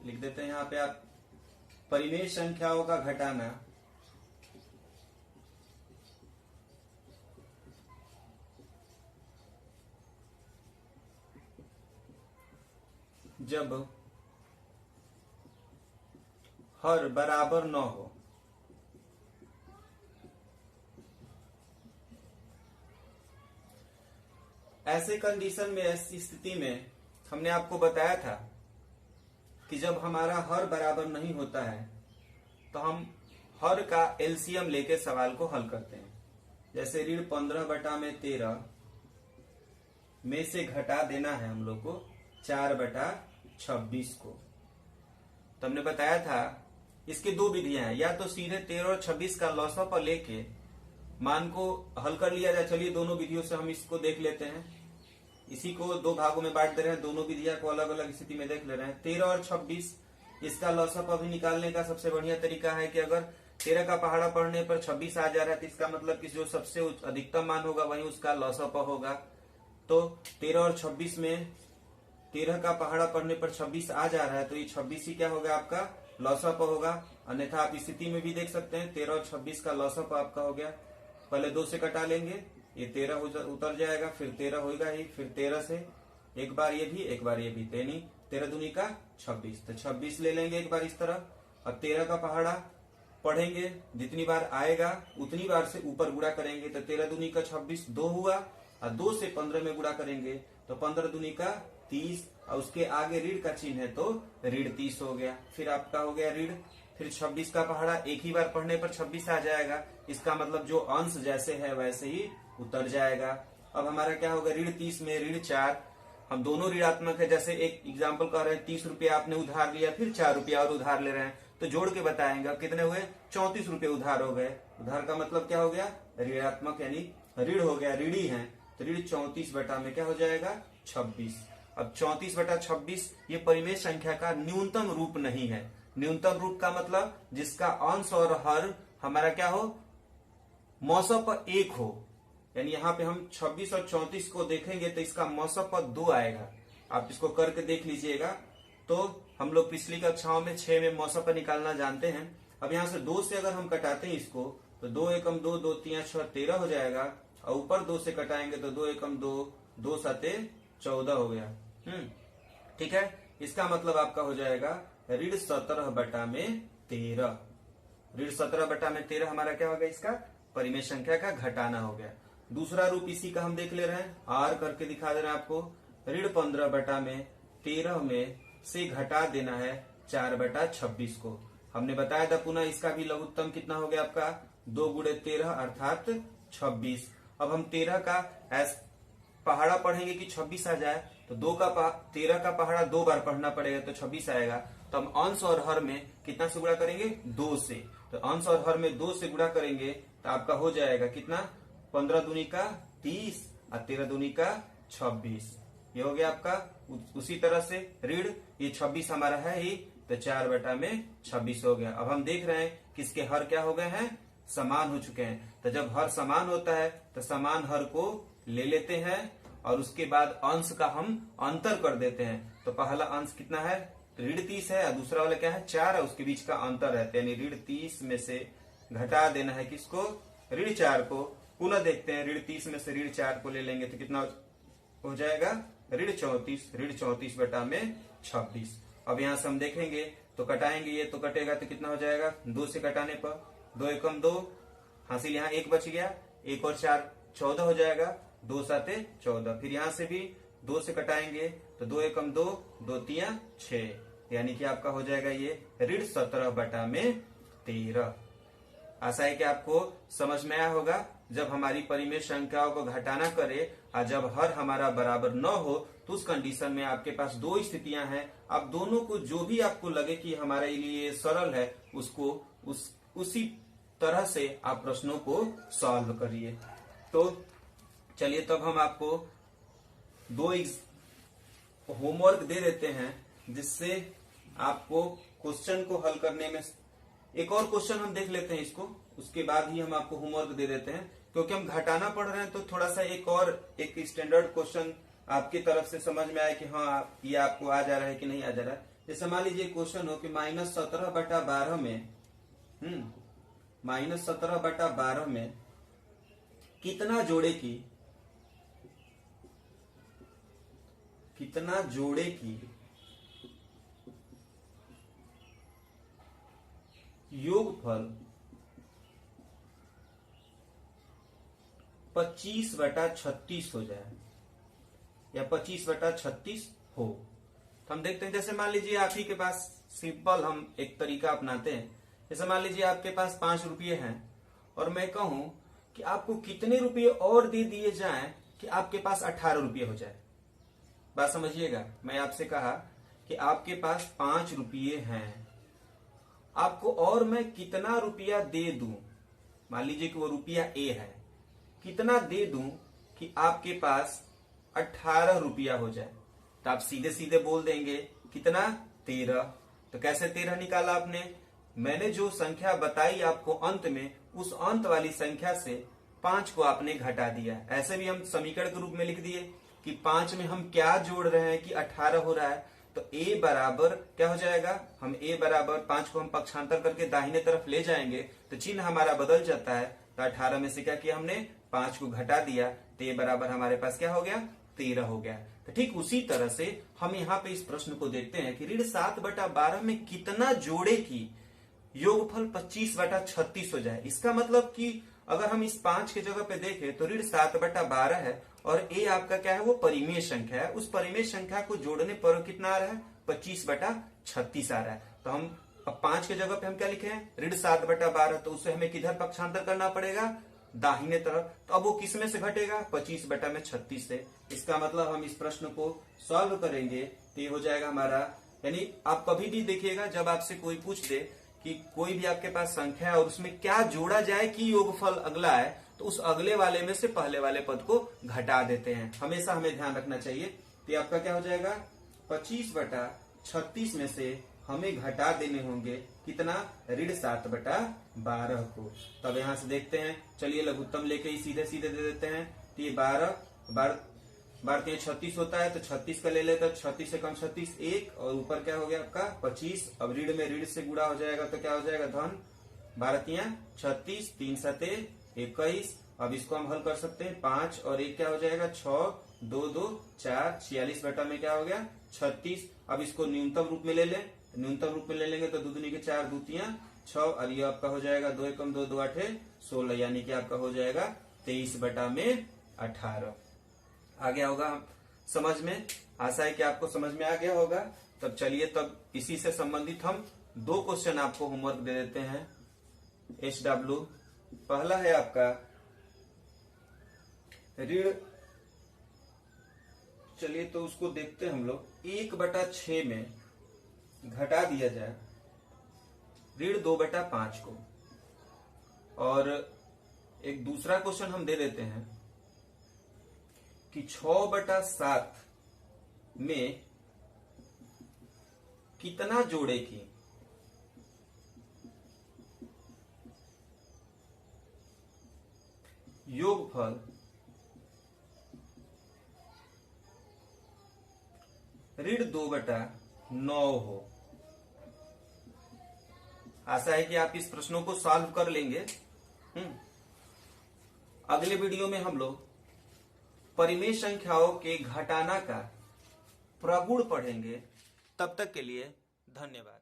लिख देते हैं यहाँ पे आप परिमेय संख्याओं का घटाना जब हर बराबर न हो। ऐसे कंडीशन में, ऐसी स्थिति में हमने आपको बताया था कि जब हमारा हर बराबर नहीं होता है तो हम हर का एलसीएम लेके सवाल को हल करते हैं। जैसे ऋण 15/13 में से घटा देना है हम लोग को 4/26 को। तो हमने बताया था इसकी दो विधियां हैं, या तो सीधे 13 और 26 का लॉसअप पर लेके मान को हल कर लिया जाए। चलिए दोनों विधियों से हम इसको देख लेते हैं। इसी को दो भागों में बांट दे रहे हैं, दोनों विधियां को अलग अलग स्थिति में देख ले रहे हैं। 13 और 26 इसका लॉसअप अभी निकालने का सबसे बढ़िया तरीका है कि अगर 13 का पहाड़ा पढ़ने पर 26 आ जा रहा है तो इसका मतलब कि जो सबसे अधिकतम मान होगा वही उसका लॉसअप होगा। तो 13 और 26 में 13 का पहाड़ा पढ़ने पर 26 आ जा रहा है तो ये 26 ही क्या होगा आपका लॉसअप होगा। अन्यथा आप स्थिति में भी देख सकते हैं 13 और 26 का लॉसअप आपका हो गया। पहले 2 से कटा लेंगे, ये 13 उतर जाएगा, फिर 13 होगा ही, फिर 13 से एक बार ये भी एक बार ये भी, यानी 13 दूनी का 26, तो 26 ले लेंगे एक बार इस तरह। अब 13 का पहाड़ा पढ़ेंगे, जितनी बार आएगा उतनी बार से ऊपर गुणा करेंगे, तो 13 दूनी का 26 2 हुआ, और 2 से 15 में गुणा करेंगे तो 15 दूनी का 30, और उसके आगे ऋण का चिन्ह है तो ऋण 30 हो गया। फिर आपका हो गया ऋण, फिर 26 का पहाड़ा एक ही बार पढ़ने पर 26 आ जाएगा। इसका मतलब जो अंश जैसे है वैसे ही उतर जाएगा। अब हमारा क्या होगा ऋण 30 में ऋण 4, हम दोनों ऋणात्मक है। जैसे एक एग्जाम्पल कह रहे हैं 30 रुपया आपने उधार लिया, फिर 4 रुपया और उधार ले रहे हैं, तो जोड़ के बताएंगे अब कितने हुए 34 रुपये उधार हो गए। उधार का मतलब क्या हो गया ऋणात्मक, यानी ऋण हो गया, ऋणी है, तो ऋण 34 बटा में क्या हो जाएगा 26। अब 34/26 ये परिमेय संख्या का न्यूनतम रूप नहीं है। न्यूनतम रूप का मतलब जिसका अंश और हर हमारा क्या हो मौसम पर 1 हो। यानी यहाँ पे हम 26 और 34 को देखेंगे तो इसका मौसम पर 2 आएगा। आप इसको करके देख लीजिएगा। तो हम लोग पिछली कक्षाओं में 6 में मौसम पर निकालना जानते हैं। अब यहाँ से 2 से अगर हम कटाते हैं इसको तो 2 एकम 2, 2 3 6 13 हो जाएगा, और ऊपर 2 से कटाएंगे तो 2 एकम 2, 2 7 14 हो गया। ठीक है, इसका मतलब आपका हो जाएगा ऋण 17/13। ऋण 17/13 हमारा क्या हो गया, इसका परिमेय संख्या का घटाना हो गया। दूसरा रूप इसी का हम देख ले रहे हैं, आर करके दिखा दे रहे हैं आपको। ऋण 15/13 में से घटा देना है 4/26 को। हमने बताया था पुनः इसका भी लघुत्तम कितना हो गया आपका 2 × 13 अर्थात 26। अब हम 13 का पहाड़ा पढ़ेंगे कि 26 आ जाए, तो 13 का पहाड़ा 2 बार पढ़ना पड़ेगा तो 26 आएगा। तो हम अंश और हर में कितना से गुणा करेंगे 2 से, तो अंश और हर में 2 से गुणा करेंगे तो आपका हो जाएगा कितना 15 दूनी का 30 और 13 दूनी का 26। ये हो गया आपका। उसी तरह से ऋण ये 26 हमारा है ही, तो 4/26 हो गया। अब हम देख रहे हैं कि इसके हर क्या हो गए हैं समान हो चुके हैं। तो जब हर समान होता है तो समान हर को ले लेते हैं और उसके बाद अंश का हम अंतर कर देते हैं। तो पहला अंश कितना है ऋण 30 है और दूसरा वाला क्या है 4 है, उसके बीच का अंतर है, यानी ऋण 30 में से घटा देना है किसको ऋण 4 को। पुनः देखते हैं ऋण 30 में से ऋण 4 को ले लेंगे तो कितना हो जाएगा ऋण 34। ऋण 34/26। अब यहाँ से हम देखेंगे तो कटाएंगे, ये तो कटेगा तो कितना हो जाएगा 2 से कटाने पर 2 एकम 2, हासिल यहाँ 1 बच गया, 1 और 4 14 हो जाएगा, 2 7 14। फिर यहाँ से भी 2 से कटाएंगे तो 2 एकम 2, 2 3 6, यानी कि आपका हो जाएगा ये ऋण 17/13। आशा है कि आपको समझ में आया होगा। जब हमारी परिमेय संख्याओं को घटाना करे और जब हर हमारा बराबर न हो तो उस कंडीशन में आपके पास 2 स्थितियां हैं। आप दोनों को जो भी आपको लगे कि हमारे लिए सरल है उसको उसी तरह से आप प्रश्नों को सॉल्व करिए। तो चलिए तब हम आपको 2 होमवर्क दे देते हैं जिससे आपको क्वेश्चन को हल करने में एक और क्वेश्चन हम देख लेते हैं इसको, उसके बाद ही हम आपको होमवर्क दे देते हैं। क्योंकि हम घटाना पढ़ रहे हैं तो थोड़ा सा एक स्टैंडर्ड क्वेश्चन आपकी तरफ से समझ में आए कि हाँ ये आपको आ जा रहा है कि नहीं आ जा रहा है। जैसे मान लीजिए क्वेश्चन हो कि -17/12 में -17/12 में कितना जोड़े की योगफल 25/36 हो जाए या 25/36 हो। तो हम देखते हैं, जैसे मान लीजिए आप ही के पास सिंपल हम एक तरीका अपनाते हैं। जैसे मान लीजिए आपके पास 5 रुपये हैं और मैं कहूं कि आपको कितने रुपये और दे दिए जाएं कि आपके पास 18 रुपये हो जाए। बात समझिएगा, मैं आपसे कहा कि आपके पास 5 रुपये हैं, आपको और मैं कितना रुपया दे दूं। मान लीजिए कि वो रुपया ए है, कितना दे दूं कि आपके पास 18 रुपया हो जाए। तो आप सीधे सीधे बोल देंगे कितना, 13। तो कैसे 13 निकाला आपने? मैंने जो संख्या बताई आपको अंत में, उस अंत वाली संख्या से 5 को आपने घटा दिया। ऐसे भी हम समीकरण के रूप में लिख दिए कि 5 में हम क्या जोड़ रहे हैं कि 18 हो रहा है। तो a बराबर क्या हो जाएगा, हम a बराबर 5 को हम पक्षांतर करके दाहिने तरफ ले जाएंगे तो चिन्ह हमारा बदल जाता है। तो 18 में से क्या किया हमने, 5 को घटा दिया, तो a बराबर हमारे पास क्या हो गया, 13 हो गया। तो ठीक उसी तरह से हम यहाँ पे इस प्रश्न को देखते हैं कि ऋण 7/12 में कितना जोड़े की योगफल 25/36 हो जाए। इसका मतलब कि अगर हम इस 5 की जगह पे देखें तो ऋण 7/12 है और a आपका क्या है, वो परिमेय संख्या है। उस परिमेय संख्या को जोड़ने पर कितना आ रहा है, 25/36 आ रहा है। तो हम अब 5 की जगह पे हम क्या लिखे हैं, ऋण 7/12, तो उससे हमें किधर पक्षांतर करना पड़ेगा, दाहिने तरफ। तो अब वो किस में से घटेगा, 25/36 से। इसका मतलब हम इस प्रश्न को सॉल्व करेंगे तो ये हो जाएगा हमारा, यानी आप कभी भी देखिएगा जब आपसे कोई पूछ दे कि कोई भी आपके पास संख्या है और उसमें क्या जोड़ा जाए कि योगफल अगला है, तो उस अगले वाले में से पहले वाले पद को घटा देते हैं। हमेशा हमें ध्यान रखना चाहिए। तो आपका क्या हो जाएगा, 25/36 में से हमें घटा देने होंगे कितना, ऋण 7/12 को। तब यहां से देखते हैं, चलिए लघुत्तम लेके ही सीधे सीधे दे देते हैं। तो ये 12 36 होता है, तो 36 का ले लेते हैं। 36 से कम 36 1, और ऊपर क्या हो गया आपका 25। अब ऋण में ऋण से गुणा हो जाएगा तो क्या हो जाएगा, धन 12 36, 3 7 21। अब इसको हम हल कर सकते हैं, 5 और 1 क्या हो जाएगा, 6, 2 2 4, 46 बटा में क्या हो गया, 36। अब इसको न्यूनतम रूप में ले लें, न्यूनतम रूप में ले लेंगे तो 2 दूनी के 4, 2 तियां 6, और ये आपका हो जाएगा 2 एकम 2 2 8 16, यानी कि आपका हो जाएगा 23/18। आ गया होगा समझ में? आशा है कि आपको समझ में आ गया होगा। तब चलिए, तब इसी से संबंधित हम 2 क्वेश्चन आपको होमवर्क दे देते हैं। HW पहला है आपका ऋण, चलिए तो उसको देखते हैं हम लोग। 1/6 में घटा दिया जाए ऋण 2/5 को। और एक दूसरा क्वेश्चन हम दे देते हैं कि 6/7 में कितना जोड़े की योगफल ऋण 2/9 हो। आशा है कि आप इस प्रश्नों को सॉल्व कर लेंगे। अगले वीडियो में हम लोग परिमेय संख्याओं के घटाना का प्रगुण पढ़ेंगे। तब तक के लिए धन्यवाद।